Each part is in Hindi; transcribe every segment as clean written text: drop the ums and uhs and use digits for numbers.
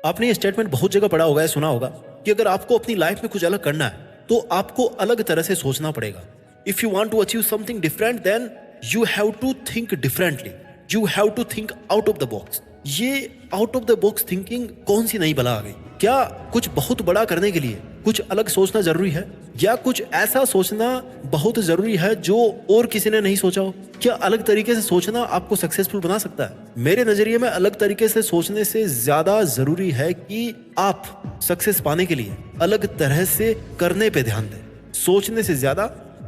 आपने ये स्टेटमेंट बहुत जगह पढ़ा होगा या सुना होगा कि अगर आपको अपनी लाइफ में कुछ अलग करना है तो आपको अलग तरह से सोचना पड़ेगा। If you want to achieve something different then you have to think differently, you have to think out of the box. ये out of the box thinking कौन सी नई बला आ गई? क्या कुछ बहुत बड़ा करने के लिए कुछ अलग सोचना जरूरी है, या कुछ ऐसा सोचना बहुत जरूरी है जो और किसी ने नहीं सोचा हो? क्या अलग तरीके से सोचना आपको सक्सेसफुल बना सकता है? मेरे नजरिए में अलग तरीके से सोचने से ज्यादा जरूरी है कि आप सक्सेस पाने के लिए अलग तरह से करने पे ध्यान दें। सोचने से ज्यादा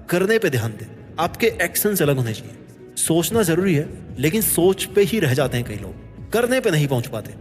करने पे ध्यान दें। आपके एक्शंस अलग होने चाहिए। सोचना जरूरी है लेकिन सोच पे ही रह जाते हैं कई लोग, करने पे नहीं पहुंच पाते।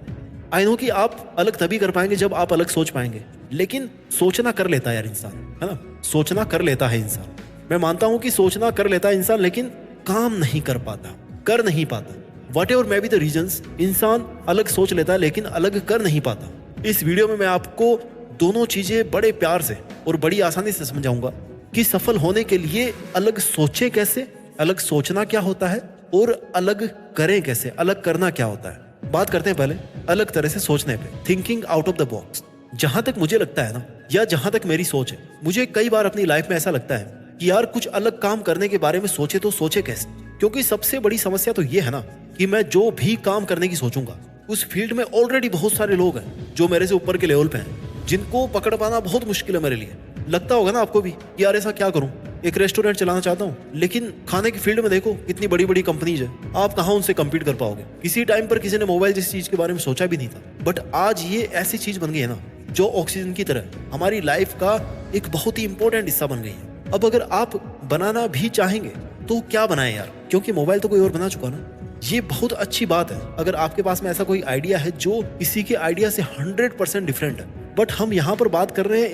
आई नो कि आप अलग तभी कर पाएंगे जब आप अलग सोच पाएंगे, लेकिन सोचना कर लेता है यार इंसान, है ना? सोचना कर लेता है इंसान। मैं मानता हूं कि सोचना कर लेता है इंसान, लेकिन काम नहीं कर पाता, कर नहीं पाता। What ever may be the reasons, इंसान अलग सोच लेता है लेकिन अलग कर नहीं पाता। इस वीडियो में मैं आपको दोनों चीजें बड़े प्यार से और बड़ी आसानी से समझाऊंगा कि सफल होने के लिए अलग सोचे कैसे, अलग सोचना क्या होता है और अलग करें कैसे, अलग करना क्या होता है। बात करते हैं पहले अलग तरह से सोचने पे, thinking out of the box. जहां तक मुझे लगता है ना, या जहां तक मेरी सोच है, मुझे कई बार अपनी लाइफ में ऐसा लगता है कि यार कुछ अलग काम करने के बारे में सोचे तो सोचे कैसे। क्योंकि सबसे बड़ी समस्या तो ये है ना कि मैं जो भी काम करने की सोचूंगा उस फील्ड में ऑलरेडी बहुत सारे लोग हैं जो मेरे से ऊपर के लेवल पे हैं, जिनको पकड़ पाना बहुत मुश्किल है मेरे लिए। लगता होगा ना आपको भी कि यार ऐसा क्या करूं, एक रेस्टोरेंट चलाना चाहता हूं, लेकिन खाने की फील्ड में देखो कितनी बड़ी बड़ी कंपनीज है, आप कहां उनसे कम्पीट कर पाओगे। किसी टाइम पर किसी ने मोबाइल जैसी चीज के बारे में सोचा भी नहीं था, बट आज ये ऐसी चीज बन गई है ना जो ऑक्सीजन की तरह हमारी लाइफ का एक बहुत ही इंपॉर्टेंट हिस्सा बन गई है। अब अगर आप बनाना भी चाहेंगे तो क्या बनाएं यार, क्योंकि मोबाइल तो कोई और बना चुका ना। ये बहुत अच्छी बात है अगर आपके पास में ऐसा कोई आइडिया है जो किसी के आइडिया से 100% डिफरेंट है। बट हम यहाँ पर बात कर रहे हैं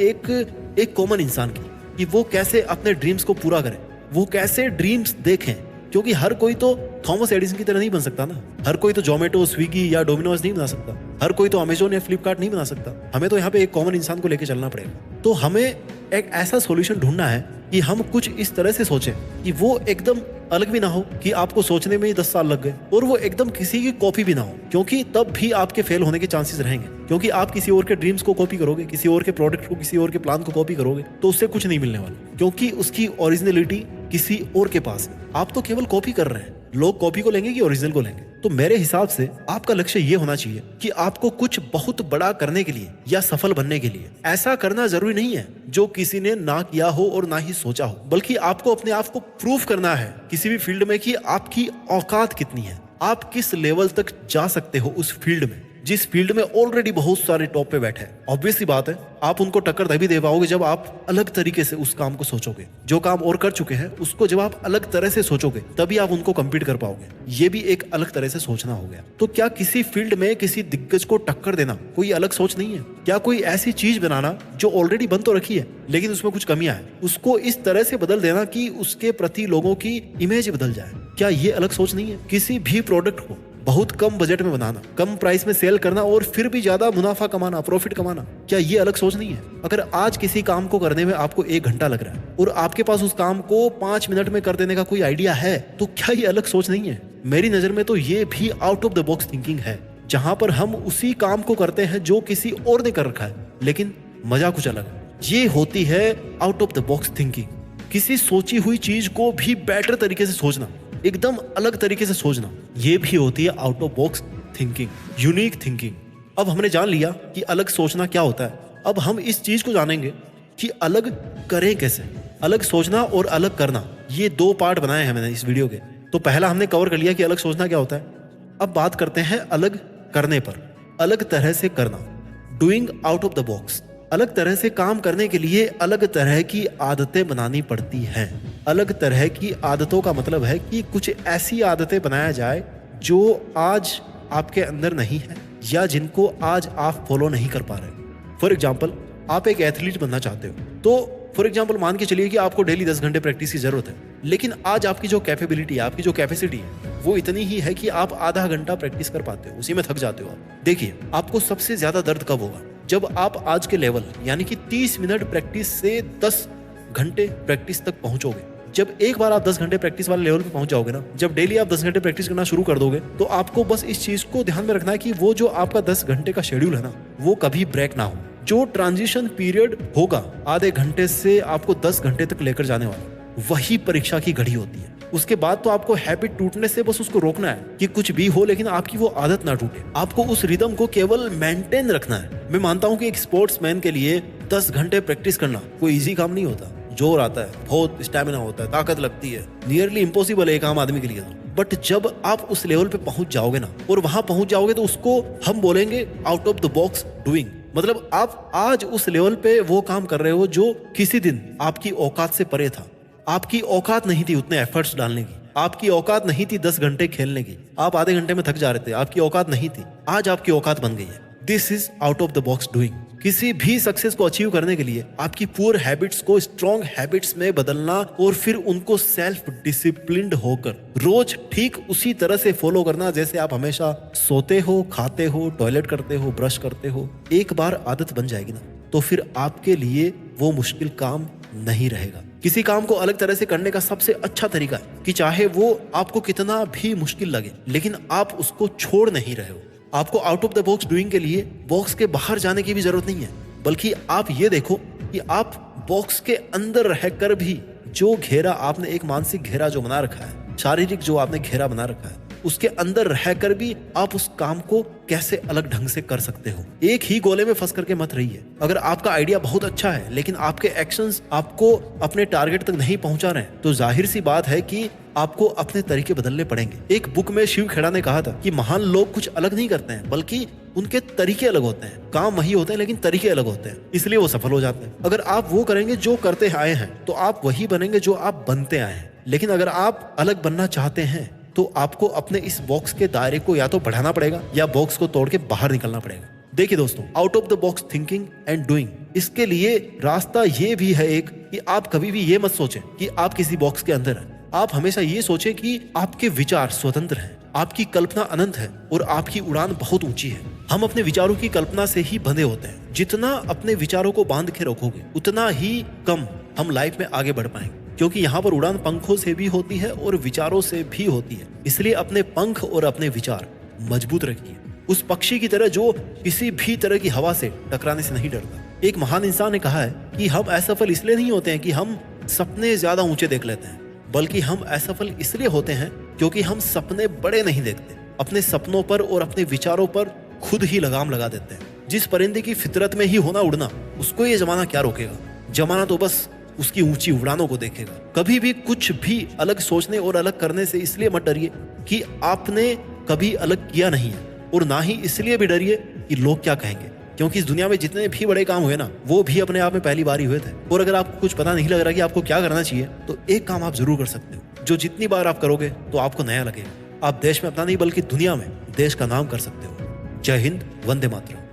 एक कॉमन इंसान की, कि वो कैसे अपने ड्रीम्स को पूरा करें, वो कैसे ड्रीम्स देखें। क्योंकि हर कोई तो थॉमस एडिसन की तरह नहीं बन सकता ना, हर कोई तो जोमेटो, स्विगी या डोमिनोज नहीं बना सकता, हर कोई तो अमेजोन या फ्लिपकार्ट नहीं बना सकता। हमें तो यहाँ पे एक कॉमन इंसान को लेकर चलना पड़ेगा। तो हमें एक ऐसा सॉल्यूशन ढूंढना है कि हम कुछ इस तरह से सोचें कि वो एकदम अलग भी ना हो कि आपको सोचने में ही 10 साल लग गए, और वो एकदम किसी की कॉपी भी ना हो, क्योंकि तब भी आपके फेल होने के चांसेस रहेंगे। क्योंकि आप किसी और के ड्रीम्स को कॉपी करोगे, किसी और के प्रोडक्ट को, किसी और के प्लान को कॉपी करोगे, तो उससे कुछ नहीं मिलने वाला, क्योंकि उसकी ओरिजिनलिटी किसी और के पास है। आप तो केवल कॉपी कर रहे हैं। लोग कॉपी को लेंगे कि ओरिजिनल को लेंगे? तो मेरे हिसाब से आपका लक्ष्य ये होना चाहिए कि आपको कुछ बहुत बड़ा करने के लिए या सफल बनने के लिए ऐसा करना जरूरी नहीं है जो किसी ने ना किया हो और ना ही सोचा हो, बल्कि आपको अपने आप को प्रूव करना है किसी भी फील्ड में कि आपकी औकात कितनी है, आप किस लेवल तक जा सकते हो उस फील्ड में, जिस फील्ड में ऑलरेडी बहुत सारे टॉप पे बैठे हैं। ऑब्वियसली बात है, आप उनको टक्कर तभी दे पाओगे जब आप अलग तरीके से उस काम को सोचोगे। जो काम और कर चुके हैं उसको जब आप अलग तरह से सोचोगे तभी आप उनको कम्पीट कर पाओगे। ये भी एक अलग तरह से सोचना हो गया। तो क्या किसी फील्ड में किसी दिग्गज को टक्कर देना कोई अलग सोच नहीं है? क्या कोई ऐसी चीज बनाना जो ऑलरेडी बन तो रखी है लेकिन उसमें कुछ कमियां हैं, उसको इस तरह से बदल देना कि उसके प्रति लोगों की इमेज बदल जाए, क्या ये अलग सोच नहीं है? किसी भी प्रोडक्ट को बहुत कम बजट में बनाना, कम प्राइस में सेल करना और फिर भी ज्यादा मुनाफा कमाना, प्रॉफिट कमाना, क्या ये अलग सोच नहीं है? अगर आज किसी काम को करने में आपको 1 घंटा लग रहा है और आपके पास उस काम को 5 मिनट में कर देने का कोई आइडिया है, तो क्या ये अलग सोच नहीं है? मेरी नजर में तो ये भी out of the box thinking है, जहां पर हम उसी काम को करते हैं जो किसी और ने कर रखा है, लेकिन मजा कुछ अलग है। ये होती है out of the box thinking. किसी सोची हुई चीज को भी बेटर तरीके से सोचना, एकदम अलग तरीके से सोचना, ये भी होती है out of box thinking, unique thinking. अब हमने जान लिया कि अलग सोचना क्या होता है। अब हम इस चीज को जानेंगे कि अलग करें कैसे। अलग सोचना और अलग करना, ये 2 पार्ट बनाए हैं मैंने इस वीडियो के। तो पहला हमने कवर कर लिया कि अलग सोचना क्या होता है। अब बात करते हैं अलग करने पर, अलग तरह से करना, doing out of the box. अलग तरह से काम करने के लिए अलग तरह की आदतें बनानी पड़ती हैं। अलग तरह की आदतों का मतलब है कि कुछ ऐसी आदतें बनाया जाए जो आज आपके अंदर नहीं है या जिनको आज आप फॉलो नहीं कर पा रहे। फॉर एग्जाम्पल, आप एक एथलीट बनना चाहते हो, तो फॉर एग्जाम्पल मान के चलिए कि आपको डेली 10 घंटे प्रैक्टिस की जरूरत है, लेकिन आज आपकी जो कैपेबिलिटी है, आपकी जो कैपेसिटी है, वो इतनी ही है कि आप आधा घंटा प्रैक्टिस कर पाते हो, उसी में थक जाते हो आप। देखिए, आपको सबसे ज्यादा दर्द कब होगा? जब आप आज के लेवल यानी कि 30 मिनट प्रैक्टिस से 10 घंटे प्रैक्टिस तक पहुंचोगे। जब एक बार आप 10 घंटे प्रैक्टिस वाले लेवल पे पहुंच जाओगे ना, जब डेली आप 10 घंटे प्रैक्टिस करना शुरू कर दोगे, तो आपको बस इस चीज को ध्यान में रखना है कि वो जो आपका 10 घंटे का शेड्यूल है ना, वो कभी ब्रेक ना हो। जो ट्रांजिशन पीरियड होगा आधे घंटे से आपको 10 घंटे तक लेकर जाने वाला, वही परीक्षा की घड़ी होती है। उसके बाद तो आपको हैबिट टूटने से बस उसको रोकना है कि कुछ भी हो, लेकिन आपकी वो आदत ना टूटे। आपको उस रिदम को केवल मेंटेन रखना है। मैं मानता हूं कि एक स्पोर्ट्समैन के लिए 10 घंटे प्रैक्टिस करना कोई इजी काम नहीं होता। जोर आता है, बहुत स्टैमिना होता है, ताकत लगती है, नियरली इम्पॉसिबल है एक आम आदमी के लिए। बट जब आप उस लेवल पे पहुंच जाओगे ना, और वहां पहुंच जाओगे, तो उसको हम बोलेंगे out of the box doing. मतलब आप आज उस लेवल पे वो काम कर रहे हो जो किसी दिन आपकी औकात से परे था। आपकी औकात नहीं थी उतने एफर्ट्स डालने की, आपकी औकात नहीं थी 10 घंटे खेलने की, आप आधे घंटे में थक जा रहे थे, आपकी औकात नहीं थी। आज आपकी औकात बन गई है। This is out of the box doing. किसी भी सक्सेस को अचीव करने के लिए आपकी पुअर हैबिट्स को स्ट्रॉन्ग हैबिट्स में बदलना, और फिर उनको सेल्फ डिसिप्लिन्ड होकर रोज ठीक उसी तरह से फॉलो करना जैसे आप हमेशा सोते हो, खाते हो, टॉयलेट करते हो, ब्रश करते हो। एक बार आदत बन जाएगी ना, तो फिर आपके लिए वो मुश्किल काम नहीं रहेगा। किसी काम को अलग तरह से करने का सबसे अच्छा तरीका है कि चाहे वो आपको कितना भी मुश्किल लगे, लेकिन आप उसको छोड़ नहीं रहे हो। आपको out of the box doing के लिए बॉक्स के बाहर जाने की भी जरूरत नहीं है, बल्कि आप ये देखो कि आप बॉक्स के अंदर रहकर भी जो घेरा आपने, एक मानसिक घेरा जो बना रखा है, शारीरिक जो आपने घेरा बना रखा है, उसके अंदर रहकर भी आप उस काम को कैसे अलग ढंग से कर सकते हो। एक ही गोले में फंस करके मत रहिए। अगर आपका आइडिया बहुत अच्छा है लेकिन आपके एक्शंस आपको अपने टारगेट तक नहीं पहुंचा रहे हैं, तो जाहिर सी बात है कि आपको अपने तरीके बदलने पड़ेंगे। एक बुक में शिव खेड़ा ने कहा था कि महान लोग कुछ अलग नहीं करते हैं, बल्कि उनके तरीके अलग होते हैं। काम वही होते हैं लेकिन तरीके अलग होते हैं, इसलिए वो सफल हो जाते हैं। अगर आप वो करेंगे जो करते आए हैं, तो आप वही बनेंगे जो आप बनते आए हैं। लेकिन अगर आप अलग बनना चाहते हैं, तो आपको अपने इस बॉक्स के दायरे को या तो बढ़ाना पड़ेगा या बॉक्स को तोड़ के बाहर निकलना पड़ेगा। देखिए दोस्तों, out of the box thinking and doing, इसके लिए रास्ता ये भी है एक कि आप कभी भी ये मत सोचें कि आप किसी बॉक्स के अंदर हैं। आप हमेशा ये सोचें कि आपके विचार स्वतंत्र हैं, आपकी कल्पना अनंत है और आपकी उड़ान बहुत ऊंची है। हम अपने विचारों की कल्पना से ही बंधे होते हैं। जितना अपने विचारों को बांध के रखोगे, उतना ही कम हम लाइफ में आगे बढ़ पाएंगे, क्योंकि यहाँ पर उड़ान पंखों से भी होती है और विचारों से भी होती है। इसलिए अपने पंख और अपने विचार मजबूत रखिए, उस पक्षी की तरह जो किसी भी तरह की हवा से टकराने से नहीं डरता। एक महान इंसान ने कहा है कि हम असफल इसलिए नहीं होते हैं कि हम सपने ज्यादा ऊंचे देख लेते हैं, बल्कि हम असफल इसलिए होते हैं क्योंकि हम सपने बड़े नहीं देखते। अपने सपनों पर और अपने विचारों पर खुद ही लगाम लगा देते हैं। जिस परिंदे की फितरत में ही होना उड़ना, उसको ये जमाना क्या रोकेगा? जमाना तो बस उसकी ऊंची उड़ानों को देखेगा। कभी भी कुछ भी अलग सोचने और अलग करने से इसलिए मत डरिए कि आपने कभी अलग किया नहीं है, और ना ही इसलिए भी डरिए कि लोग क्या कहेंगे, क्योंकि इस दुनिया में जितने भी बड़े काम हुए ना, वो भी अपने आप में पहली बार ही हुए थे। और अगर आपको कुछ पता नहीं लग रहा कि आपको क्या करना चाहिए, तो एक काम आप जरूर कर सकते हो, जो जितनी बार आप करोगे तो आपको नया लगेगा। आप देश में अपना नहीं बल्कि दुनिया में देश का नाम कर सकते हो। जय हिंद, वंदे मातरम।